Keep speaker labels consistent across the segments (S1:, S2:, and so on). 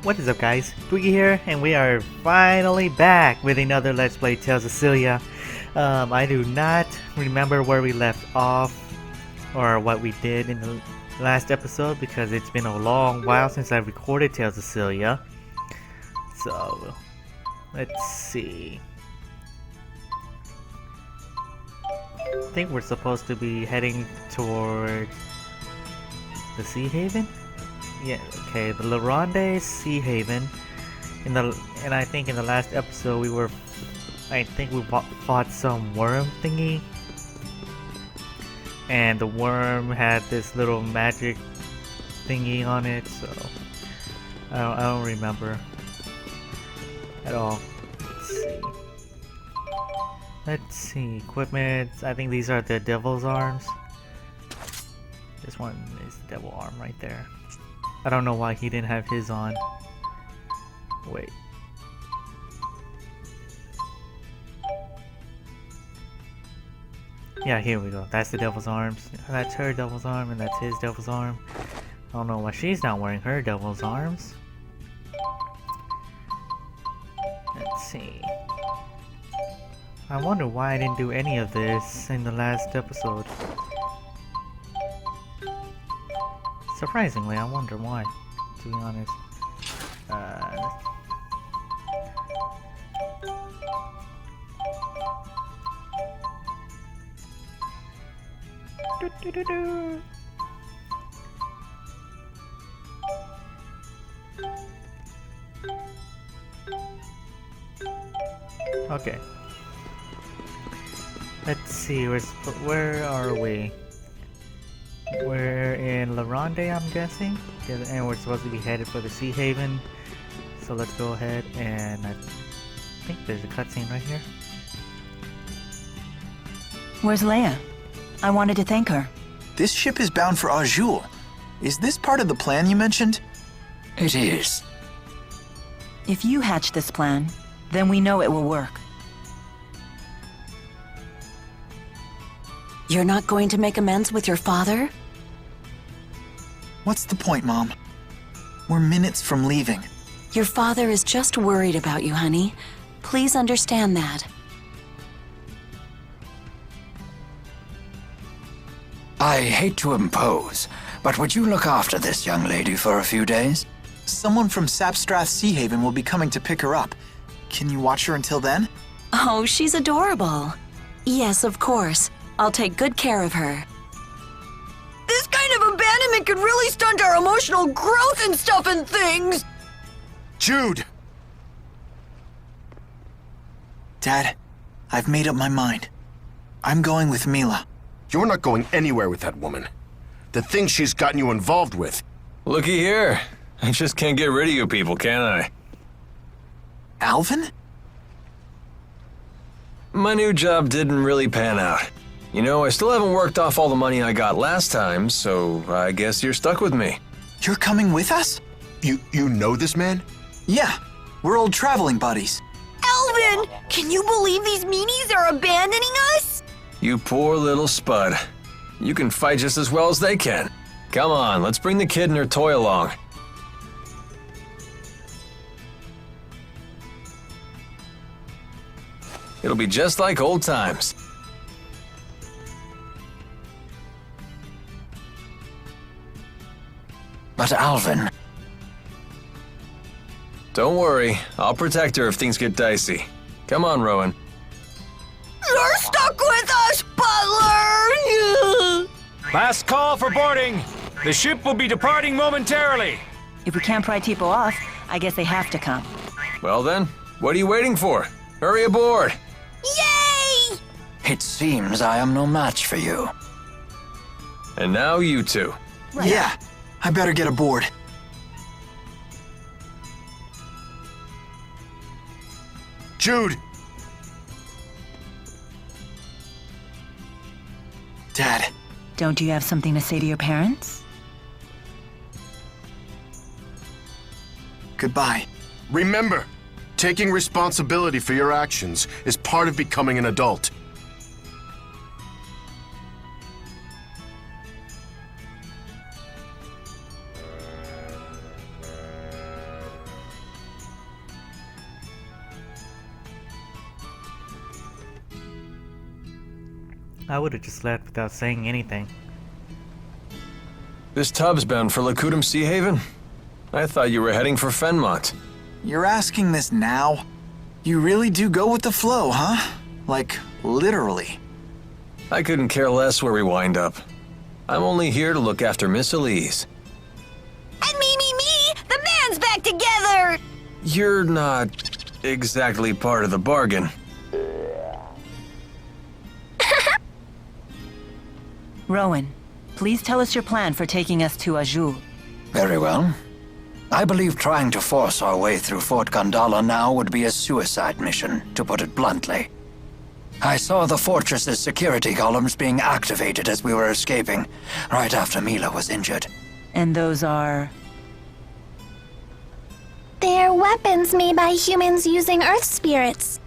S1: What is up guys, Twiggy here, and we are finally back with another Let's Play Tales of Xillia. I do not remember where we left off, or what we did in the last episode, because it's been a long while since I recorded Tales of Xillia. So, let's see. I think we're supposed to be heading toward the Sea Haven? Yeah, okay, the Laronde Sea Haven. And I think in the last episode we fought some worm thingy. And the worm had this little magic thingy on it, so I don't remember at all. Let's see, equipment. I think these are the devil's arms. This one is devil arm right there. I don't know why he didn't have his on. Wait. Yeah, here we go. That's the devil's arms. That's her devil's arm, and that's his devil's arm. I don't know why she's not wearing her devil's arms. Let's see. I wonder why I didn't do any of this in the last episode. Surprisingly, I wonder why, to be honest. Okay. Let's see, where are we? We're in Laronde, I'm guessing, and we're supposed to be headed for the Sea Haven. So let's go ahead, and I think there's a cutscene right here.
S2: Where's Leia? I wanted to thank her.
S3: This ship is bound for awhile. Is this part of the plan you mentioned?
S4: It is.
S2: If you hatch this plan, then we know it will work.
S5: You're not going to make amends with your father?
S3: What's the point, Mom? We're minutes from leaving.
S5: Your father is just worried about you, honey. Please understand that.
S4: I hate to impose, but would you look after this young lady for a few days?
S3: Someone from Sapstrath Sea Haven will be coming to pick her up. Can you watch her until then?
S5: Oh, she's adorable. Yes, of course. I'll take good care of her.
S6: This kind of abandonment could really stunt our emotional growth and stuff and things!
S7: Jude!
S3: Dad, I've made up my mind. I'm going with Mila.
S7: You're not going anywhere with that woman. The things she's gotten you involved with.
S8: Looky here. I just can't get rid of you people, can I?
S3: Alvin?
S8: My new job didn't really pan out. You know, I still haven't worked off all the money I got last time, so I guess you're stuck with me.
S3: You're coming with us?
S7: You know this man?
S3: Yeah, we're old traveling buddies.
S6: Alvin! Can you believe these meanies are abandoning us?
S8: You poor little spud. You can fight just as well as they can. Come on, let's bring the kid and her toy along. It'll be just like old times.
S4: But Alvin...
S8: Don't worry, I'll protect her if things get dicey. Come on, Rowan.
S6: You're stuck with us, Butler!
S9: Last call for boarding. The ship will be departing momentarily.
S2: If we can't pry Tipo off, I guess they have to come.
S8: Well then, what are you waiting for? Hurry aboard!
S6: Yay!
S4: It seems I am no match for you.
S8: And now you two.
S3: Right. Yeah, I better get aboard.
S7: Jude!
S3: Dad.
S2: Don't you have something to say to your parents?
S3: Goodbye.
S7: Remember, taking responsibility for your actions is part of becoming an adult.
S1: I would have just left without saying anything.
S8: This tub's bound for Lakutum Sea Haven? I thought you were heading for Fenmont.
S3: You're asking this now? You really do go with the flow, huh? Like, literally.
S8: I couldn't care less where we wind up. I'm only here to look after Miss Elise.
S6: And me! The band's back together!
S8: You're not exactly part of the bargain.
S2: Rowan, please tell us your plan for taking us to Azul.
S4: Very well. I believe trying to force our way through Fort Gondala now would be a suicide mission, to put it bluntly. I saw the fortress's security columns being activated as we were escaping, right after Mila was injured.
S2: And those are...
S10: They're weapons made by humans using Earth spirits.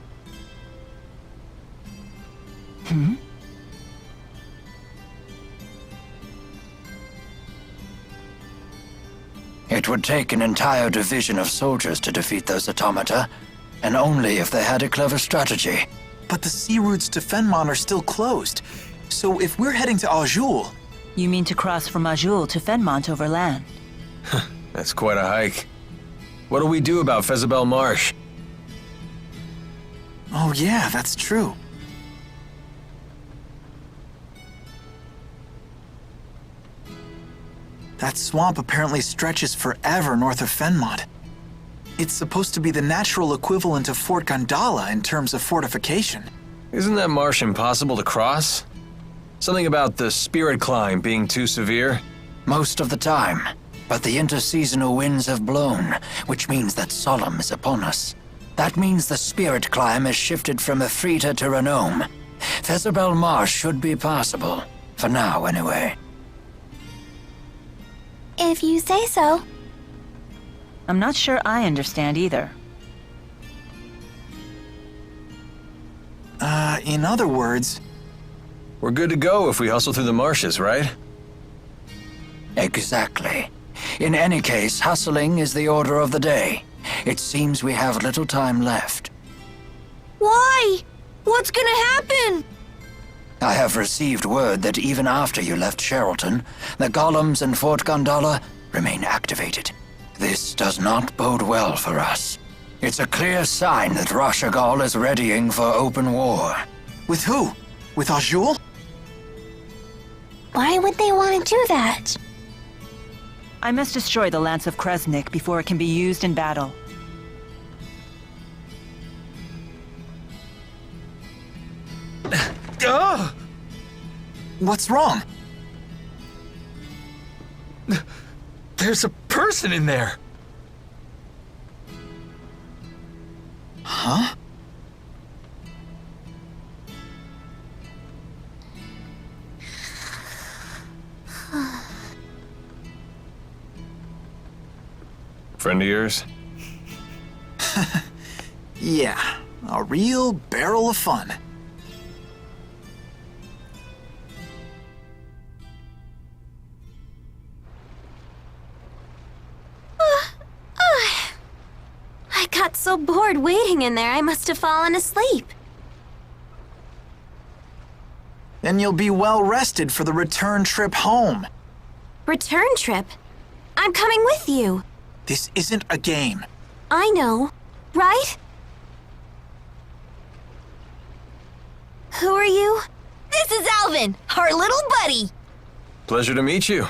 S4: It would take an entire division of soldiers to defeat those automata, and only if they had a clever strategy.
S3: But the sea routes to Fenmont are still closed. So if we're heading to Azul...
S2: You mean to cross from Azul to Fenmont over land?
S8: That's quite a hike. What'll we do about Fezabel Marsh?
S3: Oh yeah, that's true. That swamp apparently stretches forever north of Fenmont. It's supposed to be the natural equivalent of Fort Gondala in terms of fortification.
S8: Isn't that marsh impossible to cross? Something about the spirit climb being too severe?
S4: Most of the time. But the interseasonal winds have blown, which means that Solemn is upon us. That means the spirit climb has shifted from Efrita to Renome. Fezabel Marsh should be passable. For now, anyway.
S10: If you say so.
S2: I'm not sure I understand either.
S3: In other words...
S8: We're good to go if we hustle through the marshes, right?
S4: Exactly. In any case, hustling is the order of the day. It seems we have little time left.
S6: Why? What's gonna happen?
S4: I have received word that even after you left Sherrilton, the golems in Fort Gondala remain activated. This does not bode well for us. It's a clear sign that Rashagal is readying for open war.
S3: With who? With Azul?
S10: Why would they want to do that?
S2: I must destroy the Lance of Kresnik before it can be used in battle.
S3: What's wrong?
S9: There's a person in there.
S3: Huh?
S8: Friend of yours?
S3: Yeah, a real barrel of fun.
S10: I got so bored waiting in there, I must have fallen asleep.
S3: Then you'll be well rested for the return trip home.
S10: Return trip? I'm coming with you.
S3: This isn't a game.
S10: I know, right? Who are you?
S6: This is Alvin, our little buddy.
S8: Pleasure to meet you.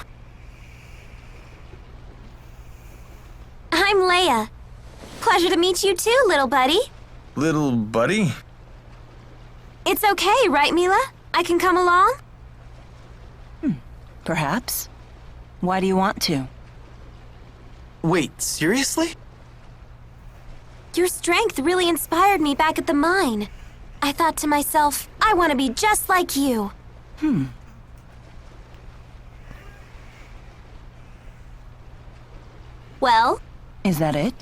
S10: I'm Leia. Pleasure to meet you too, little buddy.
S8: Little buddy?
S10: It's okay, right, Mila? I can come along?
S2: Perhaps. Why do you want to?
S3: Wait, seriously?
S10: Your strength really inspired me back at the mine. I thought to myself, I want to be just like you. Well?
S2: Is that it?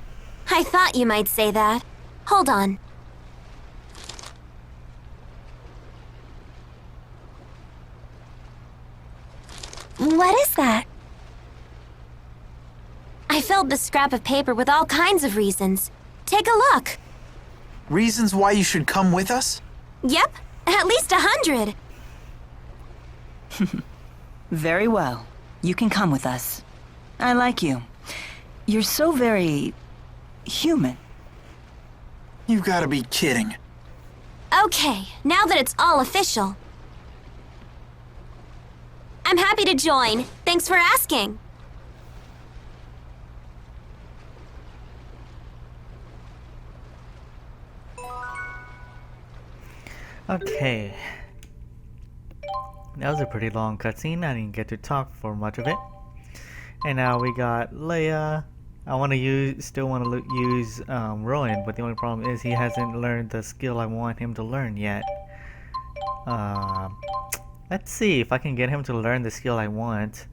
S10: I thought you might say that. Hold on. What is that? I filled the scrap of paper with all kinds of reasons. Take a look.
S3: Reasons why you should come with us?
S10: Yep, at least 100.
S2: Very well. You can come with us. I like you. You're so very... human.
S3: You gotta be kidding.
S10: Okay, now that it's all official. I'm happy to join. Thanks for asking.
S1: Okay. That was a pretty long cutscene. I didn't get to talk for much of it. And now we got Leia. I want to still want to use Rowan, but the only problem is he hasn't learned the skill I want him to learn yet. Let's see if I can get him to learn the skill I want.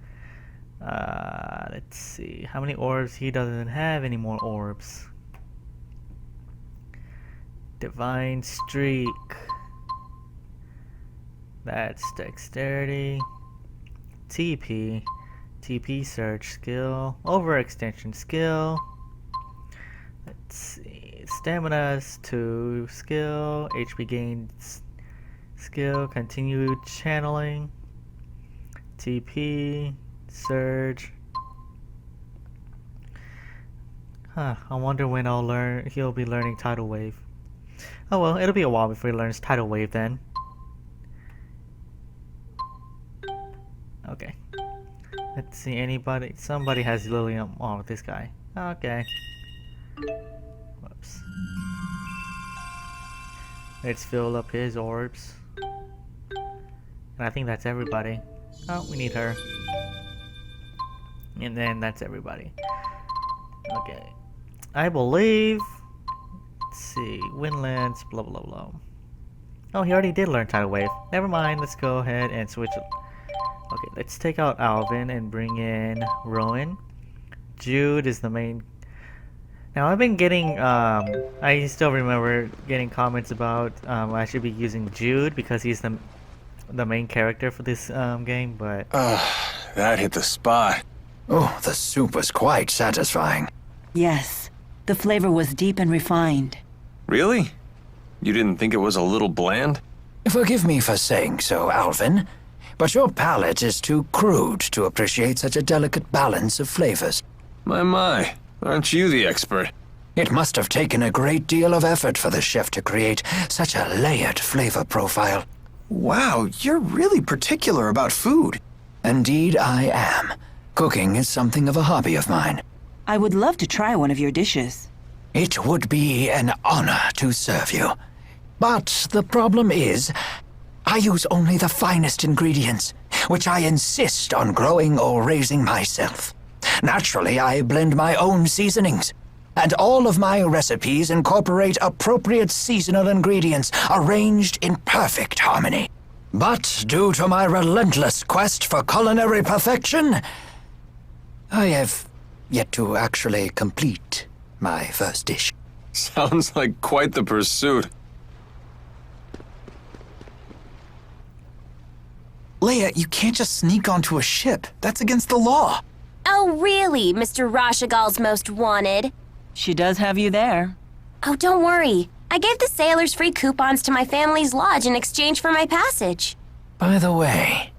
S1: Let's see how many orbs. He doesn't have any more orbs. Divine Streak. That's dexterity. TP. TP search skill. Overextension skill. Let's see. Stamina's 2 skill. HP gains skill. Continued channeling. TP. Surge. I wonder when he'll be learning Tidal Wave. Oh well, it'll be a while before he learns Tidal Wave then. Okay. Let's see, anybody? Somebody has Lilium. Oh, this guy. Okay. Whoops. Let's fill up his orbs. And I think that's everybody. Oh, we need her. And then that's everybody. Okay. I believe... Let's see. Windlands, blah blah blah. Oh, he already did learn Tidal Wave. Never mind, let's go ahead and switch it. Okay, let's take out Alvin and bring in Rowan. Jude is the main... Now, I've been getting, I still remember getting comments about I should be using Jude because he's the main character for this game, but...
S8: That hit the spot.
S4: Oh, the soup was quite satisfying.
S2: Yes, the flavor was deep and refined.
S8: Really? You didn't think it was a little bland?
S4: Forgive me for saying so, Alvin, but your palate is too crude to appreciate such a delicate balance of flavors.
S8: My, aren't you the expert?
S4: It must have taken a great deal of effort for the chef to create such a layered flavor profile.
S3: Wow, you're really particular about food.
S4: Indeed, I am. Cooking is something of a hobby of mine.
S2: I would love to try one of your dishes.
S4: It would be an honor to serve you. But the problem is, I use only the finest ingredients, which I insist on growing or raising myself. Naturally, I blend my own seasonings, and all of my recipes incorporate appropriate seasonal ingredients arranged in perfect harmony. But due to my relentless quest for culinary perfection, I have yet to actually complete my first dish.
S8: Sounds like quite the pursuit.
S3: Leia, you can't just sneak onto a ship. That's against the law.
S10: Oh, really, Mr. Rashagal's most wanted?
S2: She does have you there.
S10: Oh, don't worry. I gave the sailors free coupons to my family's lodge in exchange for my passage.
S4: By the way,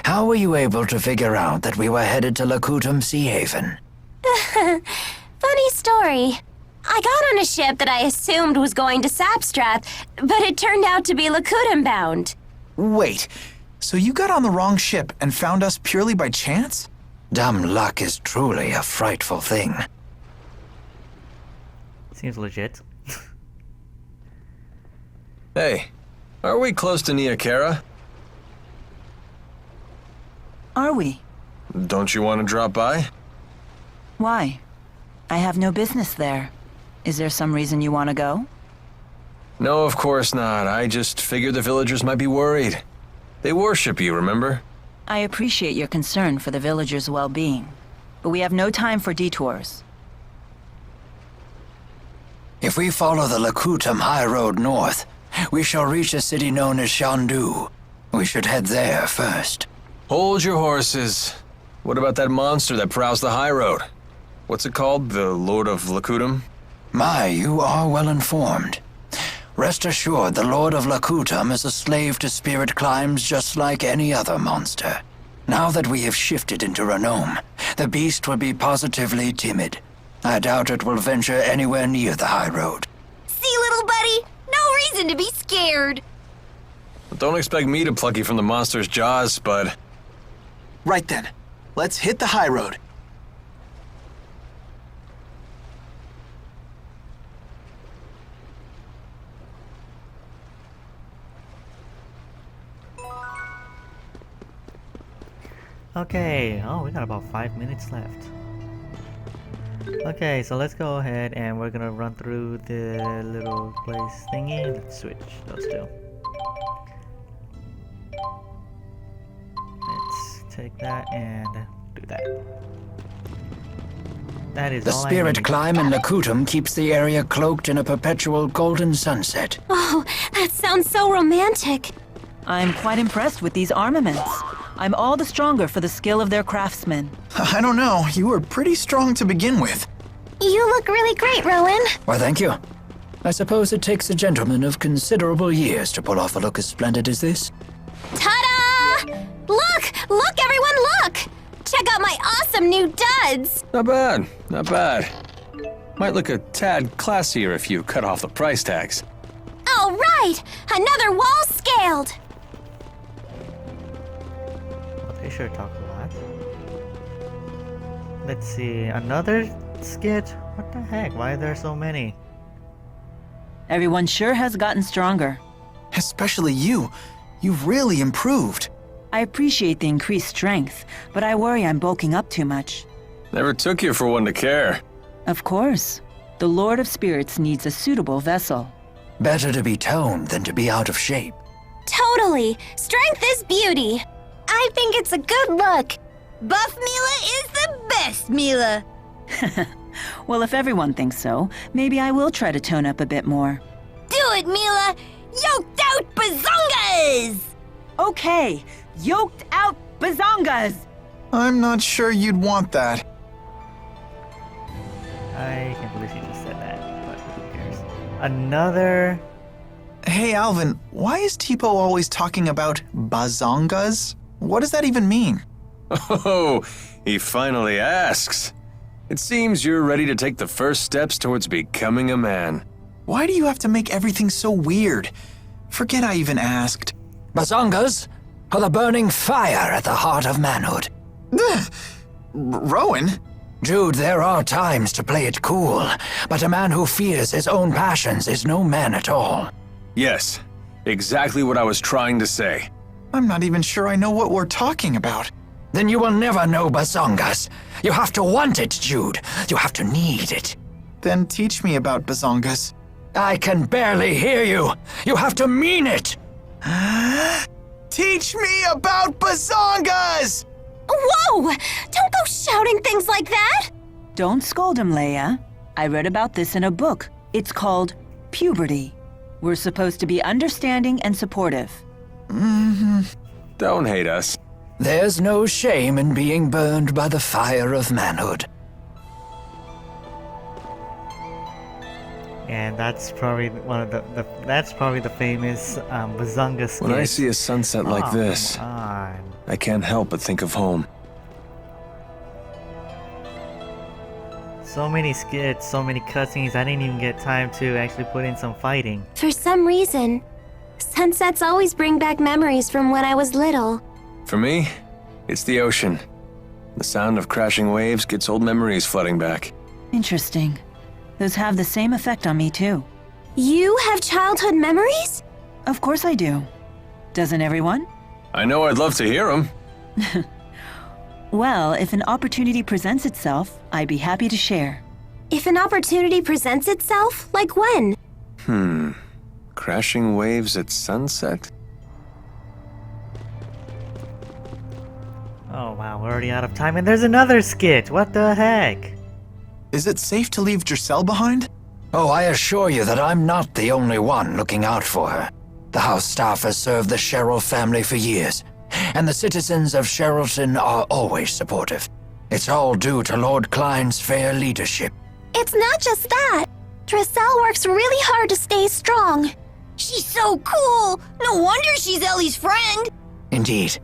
S4: how were you able to figure out that we were headed to Lakutum Sea Haven?
S10: Funny story. I got on a ship that I assumed was going to Sapstrath, but it turned out to be Lakutum bound.
S3: Wait, so you got on the wrong ship and found us purely by chance?
S4: Dumb luck is truly a frightful thing.
S1: Seems legit.
S8: Hey, are we close to Niakara?
S2: Are we?
S8: Don't you want to drop by?
S2: Why? I have no business there. Is there some reason you want to go?
S8: No, of course not. I just figured the villagers might be worried. They worship you, remember?
S2: I appreciate your concern for the villagers' well-being, but we have no time for detours.
S4: If we follow the Lakutum High Road north, we shall reach a city known as Shandu. We should head there first.
S8: Hold your horses. What about that monster that prowls the high road? What's it called? The Lord of Lakutum?
S4: My, you are well informed. Rest assured, the Lord of Lakutum is a slave to spirit climbs just like any other monster. Now that we have shifted into Renome, the beast will be positively timid. I doubt it will venture anywhere near the high road.
S6: See, little buddy? No reason to be scared.
S8: Don't expect me to pluck you from the monster's jaws, bud.
S3: Right then. Let's hit the high road.
S1: Okay, oh, we got about 5 minutes left. Okay, so let's go ahead and we're gonna run through the little place thingy. Let's switch those two. Let's take that and do that. That is
S4: The
S1: all I
S4: spirit
S1: need.
S4: climb in Lakutum keeps the area cloaked in a perpetual golden sunset.
S10: Oh, that sounds so romantic.
S2: I'm quite impressed with these armaments. I'm all the stronger for the skill of their craftsmen.
S3: I don't know, you were pretty strong to begin with.
S10: You look really great, Rowan.
S4: Why, thank you. I suppose it takes a gentleman of considerable years to pull off a look as splendid as this.
S10: Ta-da! Look, everyone, look! Check out my awesome new duds!
S8: Not bad, not bad. Might look a tad classier if you cut off the price tags.
S10: All right, another wall scaled.
S1: Well, they sure talk a lot. Let's see, another skit? What the heck? Why are there so many?
S2: Everyone sure has gotten stronger.
S3: Especially you. You've really improved.
S2: I appreciate the increased strength, but I worry I'm bulking up too much.
S8: Never took you for one to care.
S2: Of course. The Lord of Spirits needs a suitable vessel.
S4: Better to be toned than to be out of shape.
S10: Totally. Strength is beauty. I think it's a good look.
S6: Buff Mila is the best Mila.
S2: Well, if everyone thinks so, maybe I will try to tone up a bit more.
S6: Do it, Mila. Yoked out bazongas!
S2: Okay, yoked out bazongas!
S3: I'm not sure you'd want that.
S1: I can't believe she just said that, but who cares? Another...
S3: Hey, Alvin, why is Tipo always talking about bazongas? What does that even mean?
S8: Oh, he finally asks. It seems you're ready to take the first steps towards becoming a man.
S3: Why do you have to make everything so weird? Forget I even asked.
S4: Bazongas are the burning fire at the heart of manhood.
S3: Rowan?
S4: Jude, there are times to play it cool, but a man who fears his own passions is no man at all.
S8: Yes, exactly what I was trying to say.
S3: I'm not even sure I know what we're talking about.
S4: Then you will never know bazongas. You have to want it, Jude. You have to need it.
S3: Then teach me about bazongas.
S4: I can barely hear you. You have to mean it.
S3: Teach me about bazongas!
S10: Whoa! Don't go shouting things like that!
S2: Don't scold him, Leia. I read about this in a book. It's called Puberty. We're supposed to be understanding and supportive.
S8: Don't hate us.
S4: There's no shame in being burned by the fire of manhood.
S1: And that's probably one of that's probably the famous Bazonga skit.
S8: When I see a sunset like this,
S1: come on.
S8: I can't help but think of home.
S1: So many skits, so many cutscenes, I didn't even get time to actually put in some fighting.
S10: For some reason, sunsets always bring back memories from when I was little.
S8: For me, it's the ocean. The sound of crashing waves gets old memories flooding back.
S2: Interesting. Those have the same effect on me, too.
S10: You have childhood memories?
S2: Of course I do. Doesn't everyone?
S8: I know I'd love to hear them.
S2: Well, if an opportunity presents itself, I'd be happy to share.
S10: If an opportunity presents itself, like when?
S8: Crashing waves at sunset?
S1: Oh wow, we're already out of time, and there's another skit! What the heck?
S3: Is it safe to leave Giselle behind?
S4: Oh, I assure you that I'm not the only one looking out for her. The house staff has served the Sherrill family for years, and the citizens of Sherrilton are always supportive. It's all due to Lord Klein's fair leadership.
S10: It's not just that. Dressel works really hard to stay strong.
S6: She's so cool! No wonder she's Ellie's friend!
S4: Indeed.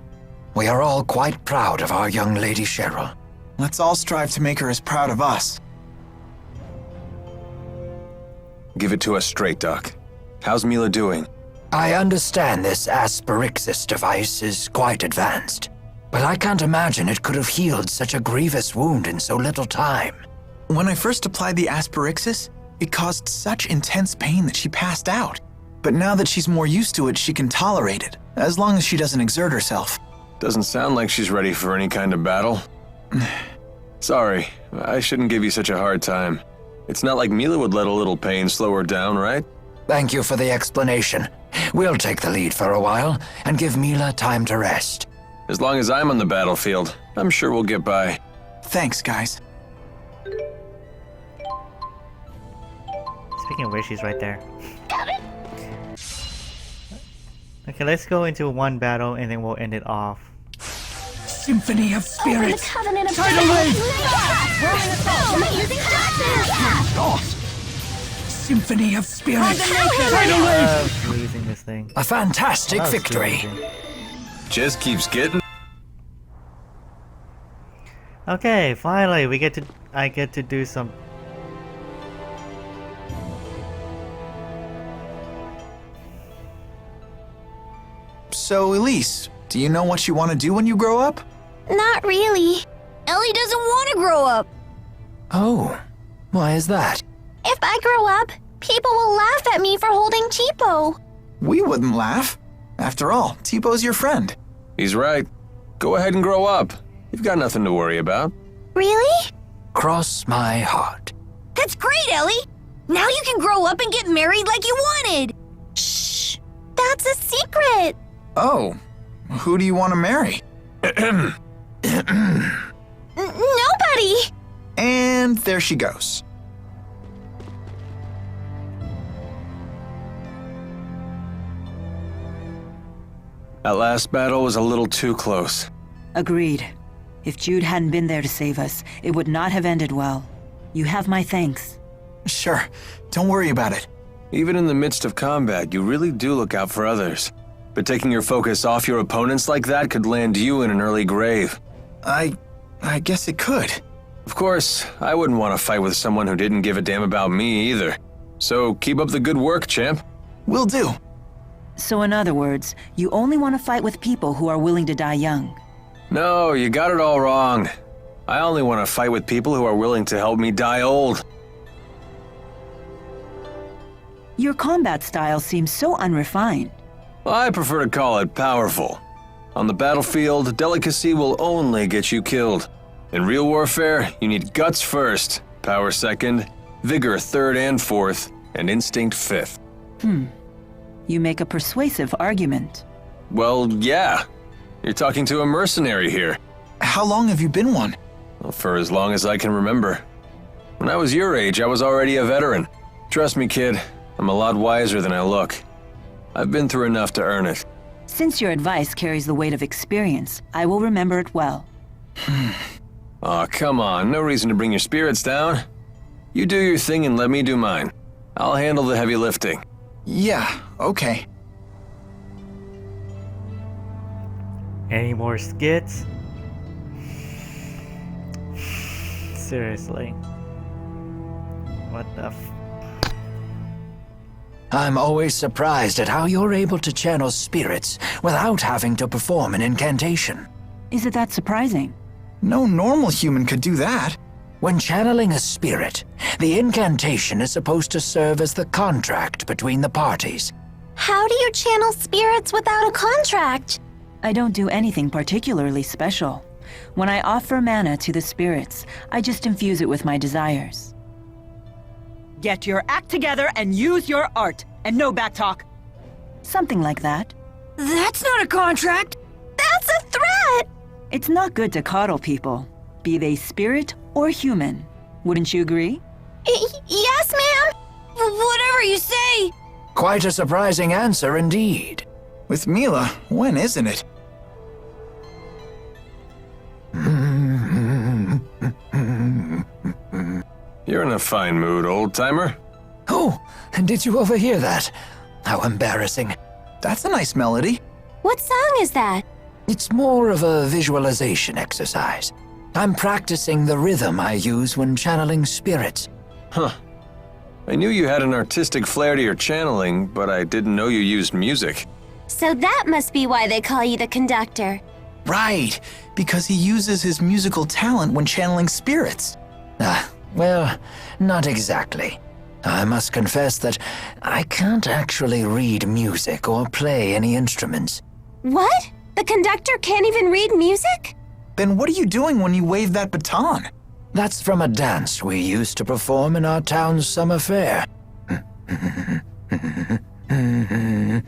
S4: We are all quite proud of our young Lady Cheryl.
S3: Let's all strive to make her as proud of us.
S8: Give it to us straight, Doc. How's Mila doing?
S4: I understand this asperixis device is quite advanced, but I can't imagine it could have healed such a grievous wound in so little time.
S3: When I first applied the asperixis, it caused such intense pain that she passed out. But now that she's more used to it, she can tolerate it, as long as she doesn't exert herself.
S8: Doesn't sound like she's ready for any kind of battle. Sorry, I shouldn't give you such a hard time. It's not like Mila would let a little pain slow her down, right?
S4: Thank you for the explanation. We'll take the lead for a while and give Mila time to rest.
S8: As long as I'm on the battlefield, I'm sure we'll get by.
S3: Thanks, guys.
S1: Speaking of which, she's right there. Okay, let's go into one battle and then we'll end it off.
S4: Symphony of Spirits!
S10: Tidal wave!
S4: Symphony of Spirits!
S1: I love losing this thing.
S4: A fantastic
S1: Love
S4: victory!
S1: losing.
S8: Just keeps getting...
S1: Okay, finally I get to do some.
S3: So, Elise, do you know what you want to do when you grow up?
S10: Not really.
S6: Ellie doesn't want to grow up!
S4: Oh, why is that?
S10: If I grow up, people will laugh at me for holding Cheapo.
S3: We wouldn't laugh. After all, Tipo your friend.
S8: He's right. Go ahead and grow up. You've got nothing to worry about.
S10: Really?
S4: Cross my heart.
S6: That's great, Ellie! Now you can grow up and get married like you wanted!
S10: Shh. That's a secret.
S3: Oh, who do you want to marry?
S10: Nobody.
S3: And there she goes.
S8: That last battle was a little too close.
S2: Agreed. If Jude hadn't been there to save us, it would not have ended well. You have my thanks.
S3: Sure, don't worry about it.
S8: Even in the midst of combat, you really do look out for others. But taking your focus off your opponents like that could land you in an early grave.
S3: I guess it could.
S8: Of course, I wouldn't want to fight with someone who didn't give a damn about me either. So keep up the good work, champ.
S3: Will do.
S2: So in other words, you only want to fight with people who are willing to die young.
S8: No, you got it all wrong. I only want to fight with people who are willing to help me die old.
S2: Your combat style seems so unrefined.
S8: I prefer to call it powerful. On the battlefield, delicacy will only get you killed. In real warfare, you need guts first, power second, vigor third and fourth, and instinct fifth.
S2: You make a persuasive argument.
S8: Well, yeah. You're talking to a mercenary here.
S3: How long have you been one?
S8: Well, for as long as I can remember. When I was your age, I was already a veteran. Trust me, kid, I'm a lot wiser than I look. I've been through enough to earn it.
S2: Since your advice carries the weight of experience, I will remember it well.
S8: Aw, come on, no reason to bring your spirits down. You do your thing and let me do mine. I'll handle the heavy lifting.
S3: Yeah, okay.
S1: Any more skits? Seriously. What the f...
S4: I'm always surprised at how you're able to channel spirits without having to perform an incantation.
S2: Is it that surprising?
S3: No normal human could do that.
S4: When channeling a spirit, the incantation is supposed to serve as the contract between the parties.
S10: How do you channel spirits without a contract?
S2: I don't do anything particularly special. When I offer mana to the spirits, I just infuse it with my desires.
S11: Get your act together and use your art, and no backtalk.
S2: Something like that.
S6: That's not a contract!
S10: That's a threat!
S2: It's not good to coddle people, be they spirit or human. Wouldn't you agree?
S10: Yes, ma'am?
S6: Whatever you say!
S4: Quite a surprising answer indeed.
S3: With Mila, when isn't it?
S8: You're in a fine mood, old-timer.
S4: Oh, did you overhear that? How embarrassing.
S3: That's a nice melody.
S10: What song is that?
S4: It's more of a visualization exercise. I'm practicing the rhythm I use when channeling spirits.
S8: Huh. I knew you had an artistic flair to your channeling, but I didn't know you used music.
S10: So that must be why they call you the conductor.
S3: Right, because he uses his musical talent when channeling spirits.
S4: Well, not exactly. I must confess that I can't actually read music or play any instruments.
S10: What? The conductor can't even read music?
S3: Then what are you doing when you wave that baton?
S4: That's from a dance we used to perform in our town's summer fair. The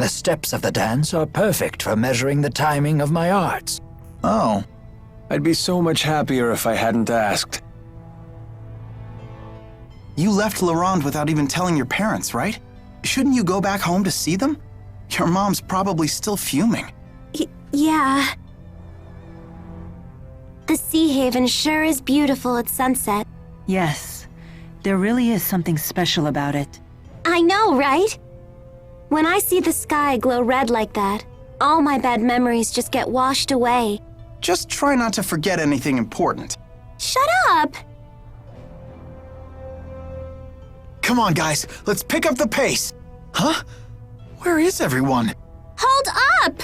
S4: steps of the dance are perfect for measuring the timing of my arts.
S3: Oh.
S8: I'd be so much happier if I hadn't asked.
S12: You left La Ronde without even telling your parents, right? Shouldn't you go back home to see them? Your mom's probably still fuming.
S10: Yeah. The Sea Haven sure is beautiful at sunset.
S2: Yes, there really is something special about it.
S10: I know, right? When I see the sky glow red like that, all my bad memories just get washed away.
S12: Just try not to forget anything important.
S10: Shut up!
S3: Come on, guys, let's pick up the pace. Huh? Where is everyone?
S10: Hold up!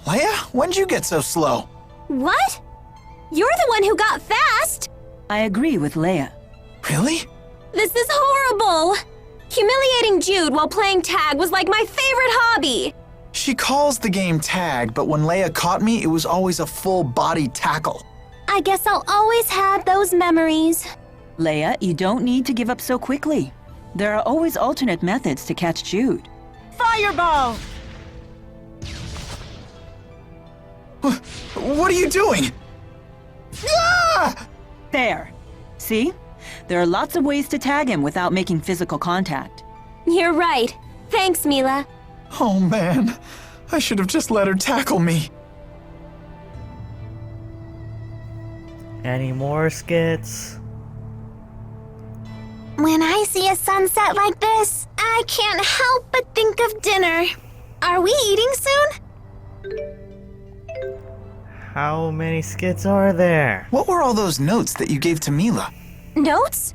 S3: Leia, when'd you get so slow?
S10: What? You're the one who got fast!
S2: I agree with Leia.
S3: Really?
S10: This is horrible! Humiliating Jude while playing tag was like my favorite hobby!
S3: She calls the game tag, but when Leia caught me, it was always a full-body tackle.
S10: I guess I'll always have those memories.
S2: Leia, you don't need to give up so quickly. There are always alternate methods to catch Jude.
S11: Fireball!
S3: What are you doing? Ah!
S2: There. See? There are lots of ways to tag him without making physical contact.
S10: You're right. Thanks, Mila.
S3: Oh man, I should have just let her tackle me.
S1: Any more skits?
S10: When I see a sunset like this, I can't help but think of dinner. Are we eating soon?
S1: How many skits are there?
S3: What were all those notes that you gave to Mila?
S10: Notes?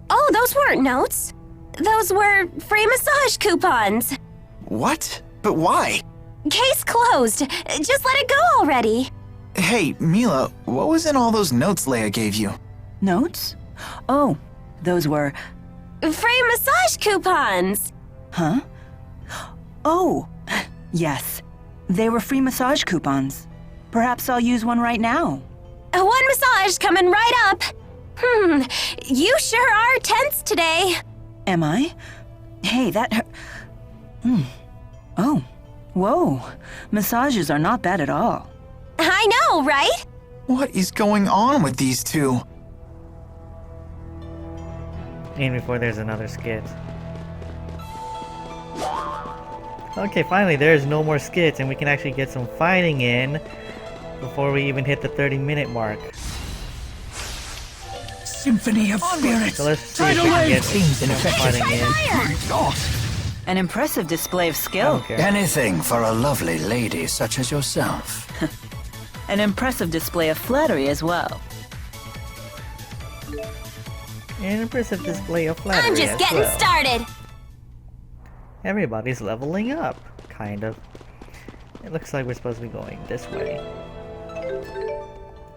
S10: Oh, those weren't notes. Those were free massage coupons.
S3: What? But why?
S10: Case closed. Just let it go already.
S3: Hey, Mila, what was in all those notes Leia gave you?
S2: Notes? Oh, those were...
S10: Free massage coupons.
S2: Huh? Oh, yes. They were free massage coupons. Perhaps I'll use one right now.
S10: One massage coming right up. You sure are tense today.
S2: Am I? Hey, that... Oh, whoa. Massages are not bad at all.
S10: I know, right?
S3: What is going on with these two?
S1: And before there's another skit. Okay, finally there's no more skits and we can actually get some fighting in before we even hit the 30-minute mark.
S4: Symphony of Spirits.
S1: So let's see if we can get some fighting in.
S2: An impressive display of
S1: I
S2: skill.
S1: don't care.
S4: Anything for a lovely lady such as yourself.
S2: An impressive display of flattery as well.
S1: An impressive display of flattery
S10: I'm just
S1: as
S10: getting
S1: well.
S10: started.
S1: Everybody's leveling up, kind of. It looks like we're supposed to be going this way.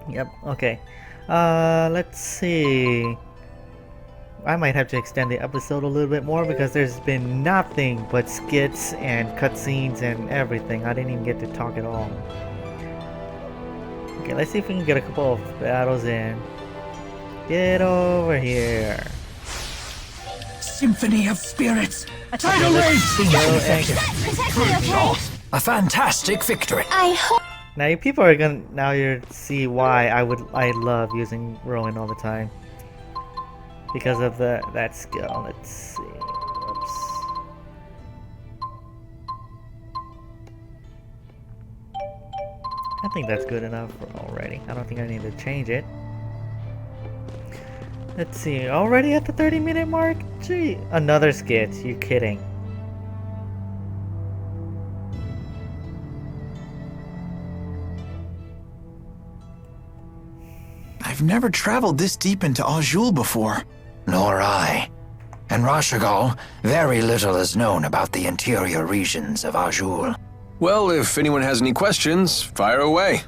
S1: Yep, okay. Let's see. I might have to extend the episode a little bit more because there's been nothing but skits and cutscenes and everything. I didn't even get to talk at all. Okay, let's see if we can get a couple of battles in. Get over here.
S4: Symphony of Spirits.
S11: Tidal wave!
S10: Protect me, okay?
S4: A fantastic victory.
S10: I hope.
S1: Now you people are gonna you see why I love using Rowan all the time. Because of that skill. Let's see. Oops. I think that's good enough already. I don't think I need to change it. Let's see, already at the 30-minute mark? Gee, another skit, you kidding.
S3: I've never traveled this deep into awhile before.
S4: Nor I. In Rashagal, very little is known about the interior regions of awhile.
S8: Well, if anyone has any questions, fire away.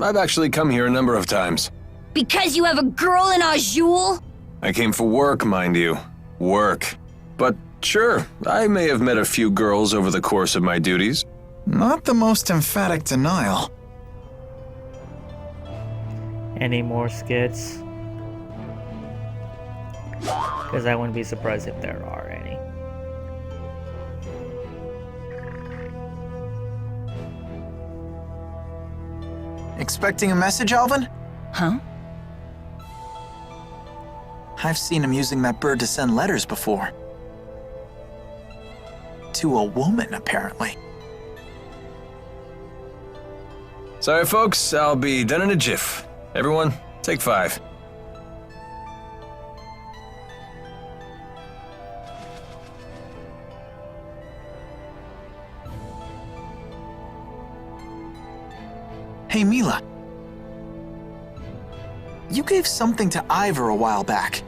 S8: I've actually come here a number of times.
S6: Because you have a girl in awhile?
S8: I came for work, mind you. Work. But sure, I may have met a few girls over the course of my duties.
S3: Not the most emphatic denial.
S1: Any more skits? Because I wouldn't be surprised if there are any.
S3: Expecting a message, Alvin?
S2: Huh?
S3: I've seen him using that bird to send letters before. To a woman, apparently.
S8: Sorry, folks, I'll be done in a jiff. Everyone, take 5.
S3: Hey, Mila. You gave something to Ivor a while back.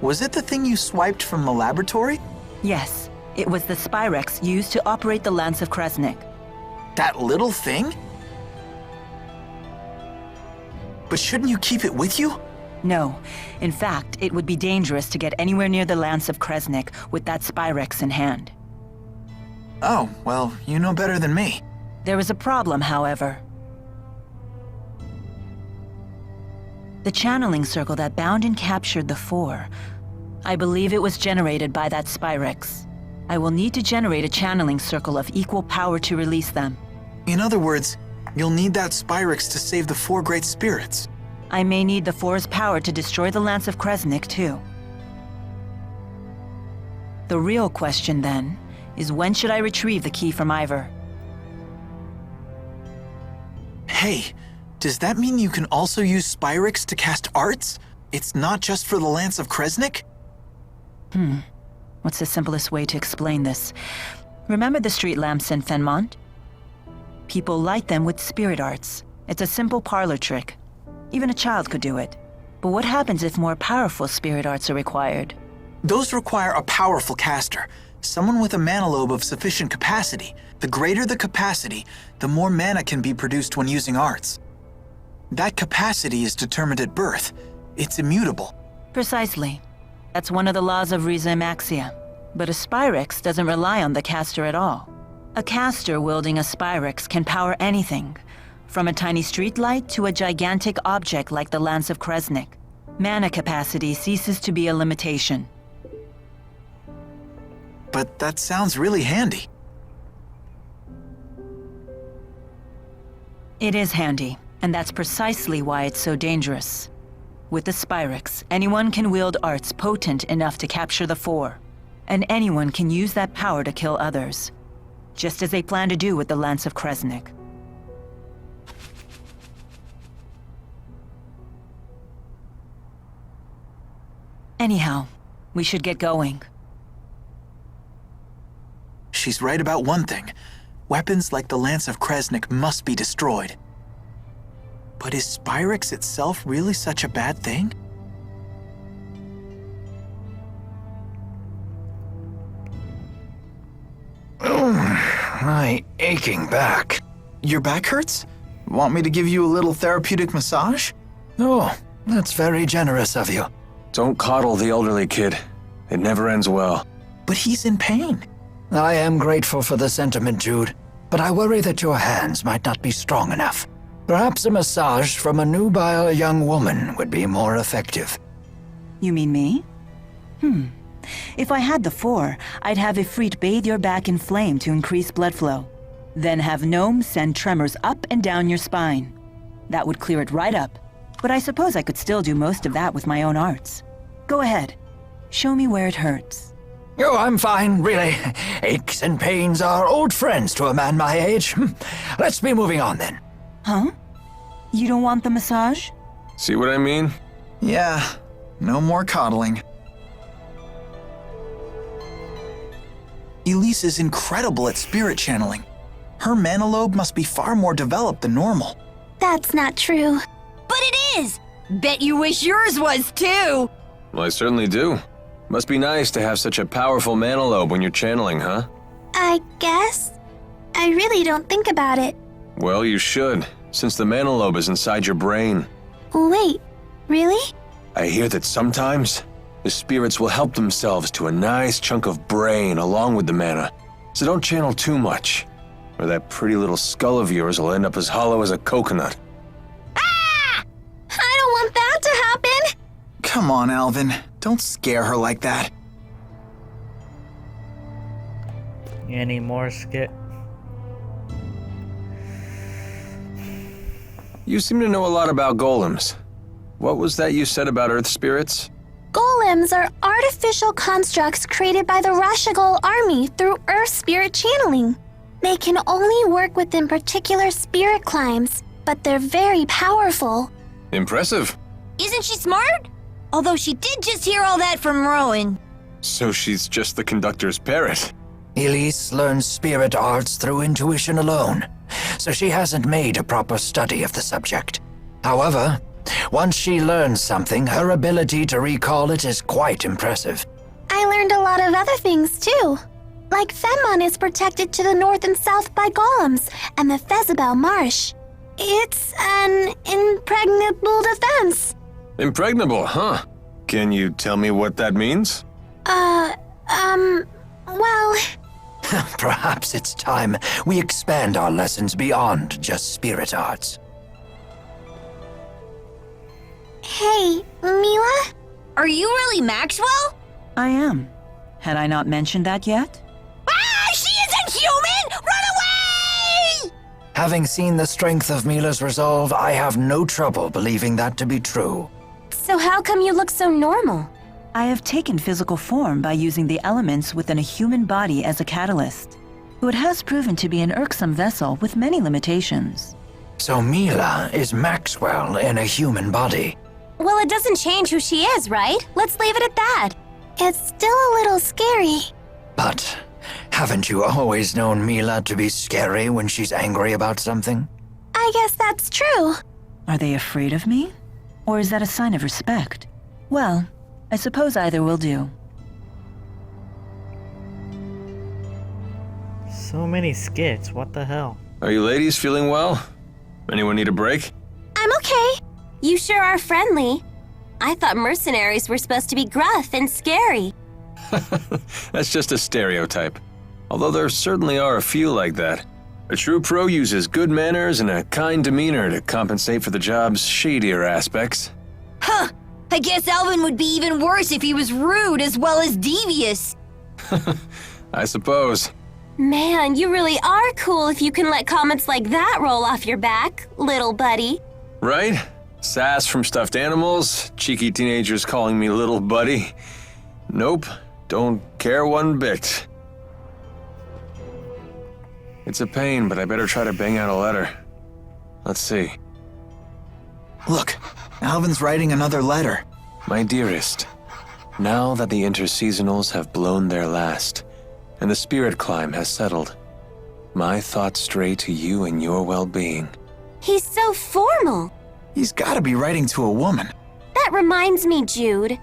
S3: Was it the thing you swiped from the laboratory?
S2: Yes, it was the Spyrex used to operate the Lance of Kresnik.
S3: That little thing? But shouldn't you keep it with you?
S2: No. In fact, it would be dangerous to get anywhere near the Lance of Kresnik with that Spyrex in hand.
S3: Oh, well, you know better than me.
S2: There is a problem, however. The channeling circle that bound and captured the 4. I believe it was generated by that Spyrex. I will need to generate a channeling circle of equal power to release them.
S3: In other words, you'll need that Spyrex to save the 4 great spirits.
S2: I may need the 4's power to destroy the Lance of Kresnik, too. The real question, then, is when should I retrieve the key from Ivor?
S3: Hey, does that mean you can also use Spyrex to cast arts? It's not just for the Lance of Kresnik?
S2: What's the simplest way to explain this? Remember the street lamps in Fenmont? People light them with spirit arts. It's a simple parlor trick. Even a child could do it. But what happens if more powerful spirit arts are required?
S3: Those require a powerful caster, someone with a mana lobe of sufficient capacity. The greater the capacity, the more mana can be produced when using arts. That capacity is determined at birth. It's immutable.
S2: Precisely. That's one of the laws of Riza Maxia. But a Spyrex doesn't rely on the caster at all. A caster wielding a Spyrex can power anything, from a tiny streetlight to a gigantic object like the Lance of Kresnik. Mana capacity ceases to be a limitation.
S3: But that sounds really handy.
S2: It is handy, and that's precisely why it's so dangerous. With the Spyrex, anyone can wield arts potent enough to capture the 4, and anyone can use that power to kill others, just as they plan to do with the Lance of Kresnik. Anyhow, we should get going.
S3: She's right about one thing. Weapons like the Lance of Kresnik must be destroyed. But is Spyrex itself really such a bad thing?
S4: My aching back.
S3: Your back hurts? Want me to give you a little therapeutic massage?
S4: Oh, that's very generous of you.
S8: Don't coddle the elderly kid. It never ends well.
S3: But he's in pain.
S4: I am grateful for the sentiment, Jude, but I worry that your hands might not be strong enough. Perhaps a massage from a nubile young woman would be more effective.
S2: You mean me? If I had the 4, I'd have Ifrit bathe your back in flame to increase blood flow. Then have Gnome send tremors up and down your spine. That would clear it right up. But I suppose I could still do most of that with my own arts. Go ahead. Show me where it hurts.
S4: Oh, I'm fine, really. Aches and pains are old friends to a man my age. Let's be moving on then.
S2: Huh? You don't want the massage?
S8: See what I mean?
S3: Yeah, No more coddling. Elise is incredible at spirit channeling. Her mana lobe must be far more developed than normal.
S10: That's not true.
S6: But it is! Bet you wish yours was too!
S8: Well, I certainly do. Must be nice to have such a powerful mana lobe when you're channeling, huh?
S10: I guess. I really don't think about it.
S8: Well, you should, since the mana lobe is inside your brain.
S10: Wait, really?
S8: I hear that sometimes the spirits will help themselves to a nice chunk of brain along with the mana, so don't channel too much, or that pretty little skull of yours will end up as hollow as a coconut.
S10: Ah! I don't want that to happen!
S3: Come on, Alvin. Don't scare her like that.
S1: Any more skit?
S8: You seem to know a lot about golems. What was that you said about earth spirits?
S10: Golems are artificial constructs created by the Rashagol army through Earth spirit channeling. They can only work within particular spirit climes, but they're very powerful.
S8: Impressive.
S6: Isn't she smart? Although she did just hear all that from Rowan.
S8: So she's just the conductor's parrot.
S4: Elise learns spirit arts through intuition alone, so she hasn't made a proper study of the subject. However, once she learns something, her ability to recall it is quite impressive.
S10: I learned a lot of other things too. Like Fenmon is protected to the north and south by golems, and the Fezabel Marsh. It's an impregnable defense.
S8: Impregnable, huh? Can you tell me what that means?
S10: Well...
S4: Perhaps it's time we expand our lessons beyond just spirit arts.
S10: Hey, Mila?
S6: Are you really Maxwell?
S2: I am. Had I not mentioned that yet?
S6: Ah! She isn't human! Run away!
S4: Having seen the strength of Mila's resolve, I have no trouble believing that to be true.
S10: So how come you look so normal?
S2: I have taken physical form by using the elements within a human body as a catalyst. It has proven to be an irksome vessel with many limitations.
S4: So Mila is Maxwell in a human body.
S10: Well, it doesn't change who she is, right? Let's leave it at that. It's still a little scary.
S4: But haven't you always known Mila to be scary when she's angry about something?
S10: I guess that's true.
S2: Are they afraid of me? Or is that a sign of respect? Well, I suppose either will do.
S1: So many skits, what the hell?
S8: Are you ladies feeling well? Anyone need a break?
S10: I'm okay. You sure are friendly. I thought mercenaries were supposed to be gruff and scary.
S8: That's just a stereotype. Although there certainly are a few like that. A true pro uses good manners and a kind demeanor to compensate for the job's shadier aspects.
S6: Huh. I guess Alvin would be even worse if he was rude as well as devious.
S8: I suppose.
S10: Man, you really are cool if you can let comments like that roll off your back, little buddy.
S8: Right? Sass from stuffed animals, cheeky teenagers calling me little buddy. Nope, don't care one bit. It's a pain, but I better try to bang out a letter. Let's see.
S3: Look, Alvin's writing another letter.
S8: My dearest, now that the interseasonals have blown their last, and the spirit climb has settled, my thoughts stray to you and your well-being.
S10: He's so formal.
S3: He's gotta be writing to a woman.
S10: That reminds me, Jude.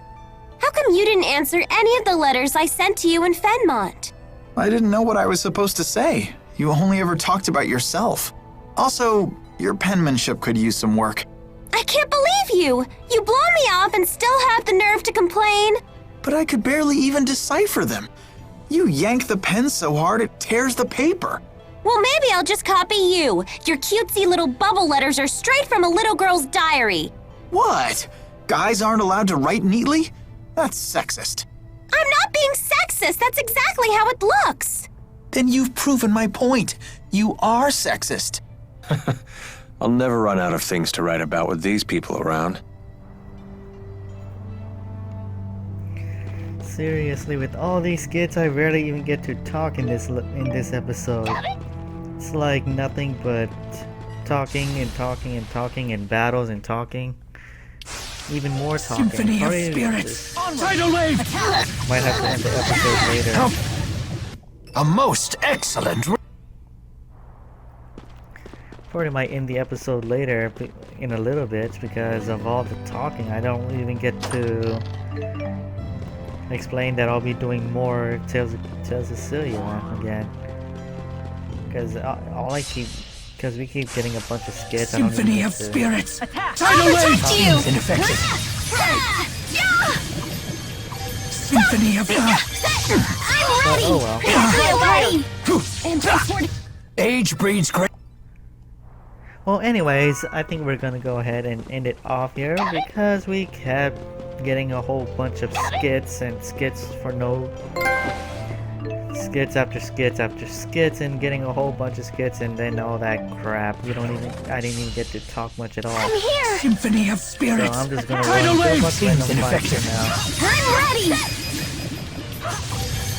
S10: How come you didn't answer any of the letters I sent to you in Fenmont?
S3: I didn't know what I was supposed to say. You only ever talked about yourself. Also, your penmanship could use some work.
S10: I can't believe you! You blow me off and still have the nerve to complain.
S3: But I could barely even decipher them. You yank the pen so hard it tears the paper.
S10: Well, maybe I'll just copy you. Your cutesy little bubble letters are straight from a little girl's diary.
S3: What? Guys aren't allowed to write neatly? That's sexist.
S10: I'm not being sexist. That's exactly how it looks.
S3: Then you've proven my point. You are sexist.
S8: I'll never run out of things to write about with these people around.
S1: Seriously, with all these skits, I rarely even get to talk in this episode. It's like nothing but talking and talking and talking and battles and talking. even more talking.
S4: Symphony of
S1: Probably
S4: Spirits. Tidal wave.
S1: might have to end the episode later.
S4: A most excellent.
S1: Probably might end the episode later in a little bit because of all the talking. I don't even get to explain that I'll be doing more Tales of Xillia again. Because because we keep getting a bunch of skits.
S4: Symphony of Spirits.
S10: Tidal wave.
S4: Ineffective. Symphony of
S10: I'm ready.
S1: Oh well.
S10: I'm ready.
S4: Age breeds great.
S1: Well, anyways, I think we're gonna go ahead and end it off here because we kept getting a whole bunch of skits and skits for no skits after skits after skits and getting a whole bunch of skits and then all that crap. I didn't even get to talk much at all.
S10: I'm here.
S4: Symphony of
S1: So
S4: Spirits.
S1: I'm just gonna run through my random fights now.
S10: I'm ready.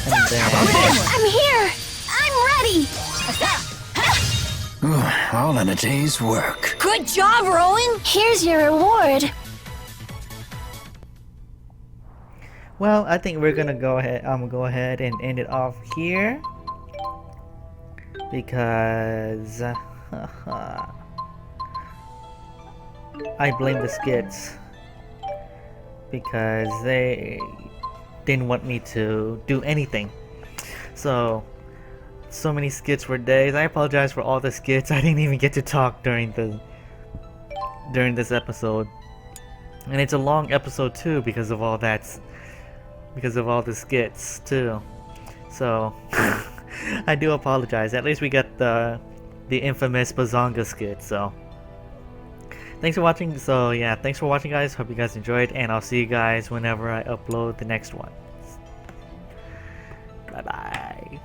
S1: And then
S10: I'm here. I'm ready.
S4: All in a day's work.
S10: Good job, Rowan. Here's your reward.
S1: well, I think we're gonna go ahead. I'm gonna go ahead and end it off here because I blame the skits because they didn't want me to do anything. So many skits for days. I apologize for all the skits. I didn't even get to talk during this episode, and it's a long episode too because of all the skits too. So I do apologize. At least we got the infamous Bazonga skit. So thanks for watching. So yeah, thanks for watching, guys. Hope you guys enjoyed, and I'll see you guys whenever I upload the next one. Bye bye.